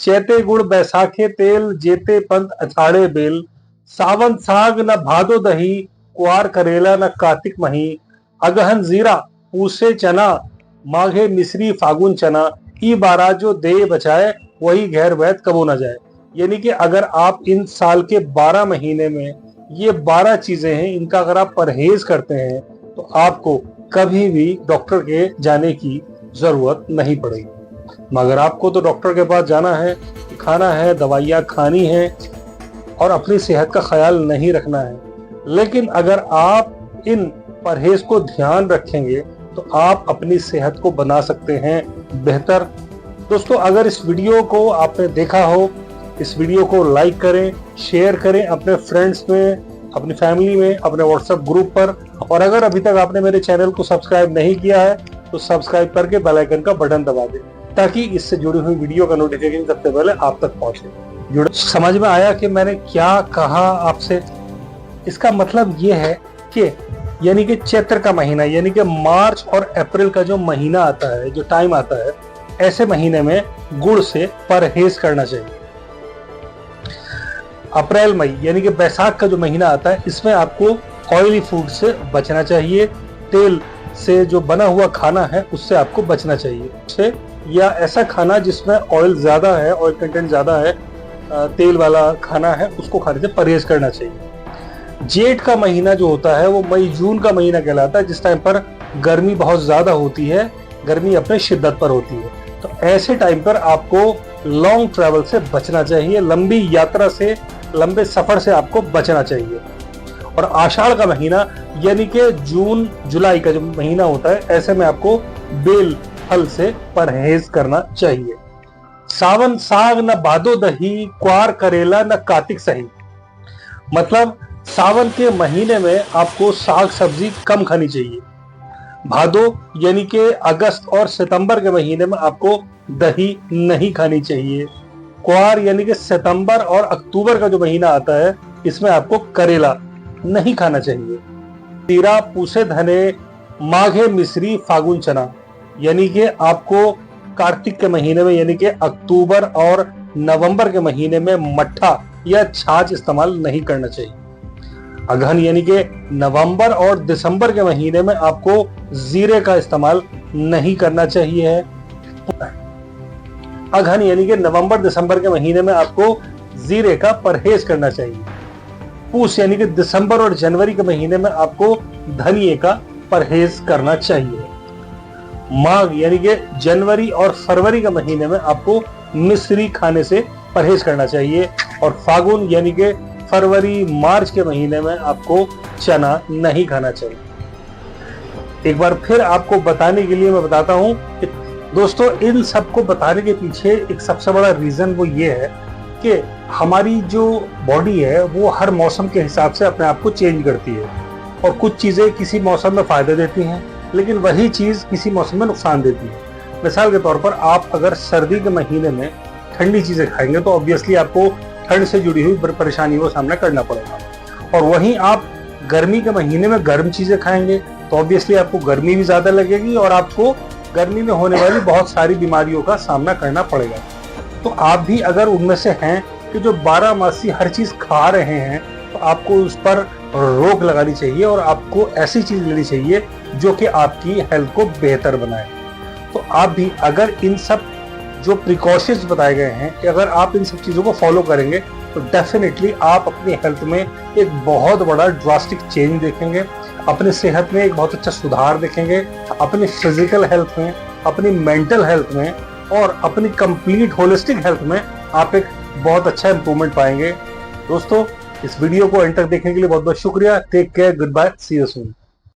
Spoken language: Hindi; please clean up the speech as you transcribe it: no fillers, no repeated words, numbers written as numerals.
चैते गुड़ बैसाखे तेल, जेते पंथ अछाड़े बेल। सावन साग न भादो दही, कुआर करेला न कार्तिक मही। अगहन जीरा पूसे चना, माघे मिश्री फागुन चना। ई बारा जो दे बचाए, वही घेर वैद कबो न जाए। यानी कि अगर आप इन साल के 12 महीने में ये 12 चीजें हैं, इनका अगर आप परहेज करते हैं तो आपको कभी भी डॉक्टर के जाने की जरूरत नहीं पड़ेगी। मगर आपको तो डॉक्टर के पास जाना है, खाना है, दवाइयाँ खानी है और अपनी सेहत का ख्याल नहीं रखना है। लेकिन अगर आप इन परहेज को ध्यान रखेंगे तो आप अपनी सेहत को बना सकते हैं बेहतर। दोस्तों, अगर इस वीडियो को आपने देखा हो, इस वीडियो को लाइक करें, शेयर करें अपने फ्रेंड्स में, अपनी फैमिली में, अपने व्हाट्सएप ग्रुप पर। और अगर अभी तक आपने मेरे चैनल को सब्सक्राइब नहीं किया है तो सब्सक्राइब करके बेल आइकन का बटन दबा दें, ताकि इससे जुड़ी हुई वीडियो का नोटिफिकेशन सबसे पहले आप तक पहुंचे। समझ में आया कि मैंने क्या कहा आपसे? इसका मतलब ये है कि यानी कि चैत्र का महीना, यानी कि मार्च और अप्रैल का जो महीना आता है, जो टाइम आता है, ऐसे महीने में गुड़ से परहेज करना चाहिए। अप्रैल मई यानी कि बैसाख का जो महीना आता है, इसमें आपको ऑयली फूड से बचना चाहिए। तेल से जो बना हुआ खाना है उससे आपको बचना चाहिए, या ऐसा खाना जिसमें ऑयल ज्यादा है, ऑयल कंटेंट ज्यादा है, तेल वाला खाना है, उसको खाने से परहेज करना चाहिए। जेठ का महीना जो होता है वो मई जून का महीना कहलाता है, जिस टाइम पर गर्मी बहुत ज्यादा होती है, गर्मी अपने शिद्दत पर होती है। तो ऐसे टाइम पर आपको लॉन्ग ट्रैवल से बचना चाहिए, लंबी यात्रा से, लंबे सफर से आपको बचना चाहिए। और आषाढ़ का महीना यानी कि जून जुलाई का जो महीना होता है, ऐसे में आपको बेल फल से परहेज करना चाहिए। सावन साग न भादो दही, क्वार करेला न कार्तिक सही। मतलब सावन के महीने में आपको साग सब्जी कम खानी चाहिए। भादो यानी कि अगस्त और सितंबर के महीने में आपको दही नहीं खानी चाहिए। क्वार यानी कि सितंबर और अक्टूबर का जो महीना आता है, इसमें आपको करेला नहीं खाना चाहिए। तीरा पूसे धने, माघे मिश्री फागुन चना। यानी कि आपको कार्तिक के महीने में यानी कि अक्टूबर और नवंबर के महीने में मट्ठा या छाछ इस्तेमाल नहीं करना चाहिए। अगहन यानी कि नवंबर और दिसंबर के महीने में आपको जीरे का इस्तेमाल नहीं करना चाहिए। अगहन यानी कि नवंबर दिसंबर के महीने में आपको जीरे का परहेज करना चाहिए। पूस यानी कि दिसंबर और जनवरी के महीने में आपको धनिये का परहेज करना चाहिए। माघ यानी कि जनवरी और फरवरी के महीने में आपको मिश्री खाने से परहेज करना चाहिए। और फागुन यानी कि फरवरी मार्च के महीने में आपको चना नहीं खाना चाहिए। एक बार फिर आपको बताने के लिए मैं बताता हूं कि दोस्तों, इन सबको बताने के पीछे एक सबसे बड़ा रीजन वो ये है कि हमारी जो बॉडी है वो हर मौसम के हिसाब से अपने आप को चेंज करती है। और कुछ चीजें किसी मौसम में फायदे देती हैं, लेकिन वही चीज किसी मौसम में नुकसान देती है। मिसाल के तौर पर आप अगर सर्दी के महीने में ठंडी चीजें खाएंगे तो ऑब्वियसली आपको ठंड से जुड़ी हुई परेशानियों का सामना करना पड़ेगा। और वहीं आप गर्मी के महीने में गर्म चीजें खाएंगे तो ऑब्वियसली आपको गर्मी भी ज्यादा लगेगी और आपको गर्मी में होने वाली बहुत सारी बीमारियों का सामना करना पड़ेगा। तो आप भी अगर उनमें से हैं कि जो 12 मासी हर चीज खा रहे हैं, तो आपको उस पर रोक लगानी चाहिए और आपको ऐसी चीज लेनी चाहिए जो कि आपकी हेल्थ को बेहतर बनाए। तो आप भी अगर इन सब जो प्रिकॉशंस बताए गए हैं कि अगर आप इन सब चीजों को फॉलो करेंगे तो डेफिनेटली आप अपनी हेल्थ में एक बहुत बड़ा ड्रास्टिक चेंज देखेंगे, अपनी सेहत में एक बहुत अच्छा सुधार देखेंगे, अपनी फिजिकल हेल्थ में, अपनी मेंटल हेल्थ में और अपनी कंप्लीट होलिस्टिक हेल्थ में आप एक बहुत अच्छा इंप्रूवमेंट पाएंगे। दोस्तों, इस वीडियो को एंड तक देखने के लिए बहुत बहुत शुक्रिया। Take care, goodbye, see you soon.